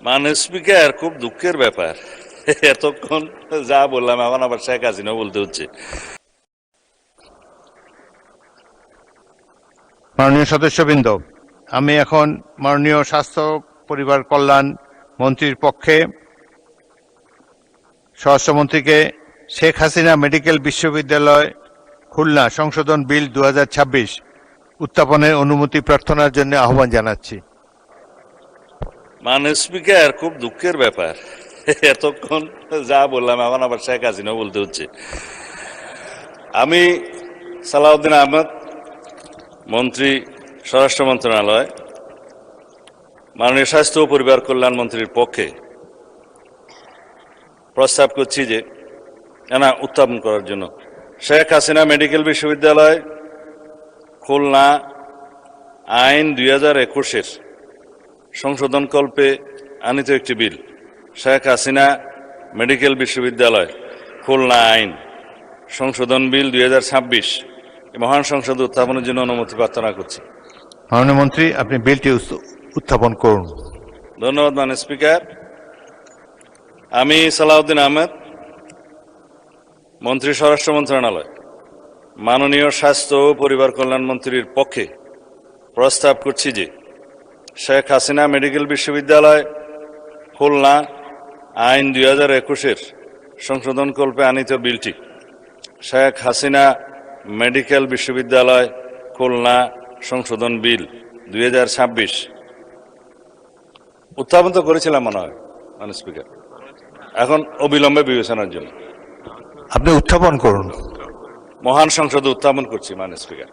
মাননীয় স্পিকার, খুব দুঃখের ব্যাপার, এতক্ষণ যা বললাম এখন আবার শেখ হাসিনা বলতে হচ্ছে। মাননীয় সদস্যবৃন্দ, আমি এখন মাননীয় স্বাস্থ্য পরিবার কল্যাণ মন্ত্রীর পক্ষে স্বরাষ্ট্রমন্ত্রীকে শেখ হাসিনা মেডিকেল বিশ্ববিদ্যালয় খুলনা সংশোধন বিল 2026 উত্থাপনের অনুমতি প্রার্থনার জন্য আহ্বান জানাচ্ছি। মাননীয় স্পিকার, খুব দুঃখের ব্যাপার, এতক্ষণ যা বললাম এখন আবার শেখ হাসিনা বলতে হচ্ছে। আমি সালাউদ্দিন আহমেদ, মন্ত্রী স্বরাষ্ট্র মন্ত্রণালয়, মাননীয় স্বাস্থ্য ও পরিবার কল্যাণ মন্ত্রীর পক্ষে প্রস্তাব করছি যে উত্থাপন করার জন্য শেখ হাসিনা মেডিকেল বিশ্ববিদ্যালয় খুলনা আইন 2021-এর সংশোধনকল্পে আনিত একটি বিল, শেখ হাসিনা মেডিকেল বিশ্ববিদ্যালয় খুলনা আইন সংশোধন বিল 2026 মহান সংসদে উত্থাপনের জন্য অনুমতি প্রার্থনা করছি। মাননীয় মন্ত্রী, আপনি বিলটি উত্থাপন করুন। ধন্যবাদ মাননীয় স্পিকার। আমি সালাউদ্দিন আহমেদ, মন্ত্রী স্বরাষ্ট্র মন্ত্রণালয়, মাননীয় স্বাস্থ্য ও পরিবার কল্যাণ মন্ত্রীর পক্ষে প্রস্তাব করছি যে শেখ হাসিনা মেডিকেল বিশ্ববিদ্যালয় খুলনা আইন 2021-এর সংশোধনকল্পে আনিত বিলটি, শেখ হাসিনা মেডিকেল বিশ্ববিদ্যালয় খুলনা সংশোধন বিল 2026 উত্থাপন তো করেছিলাম মনে হয় মাননীয় স্পিকার, এখন অবিলম্বে বিবেচনার জন্য আপনি উত্থাপন করুন। মহান সংসদে উত্থাপন করছি মাননীয় স্পিকার।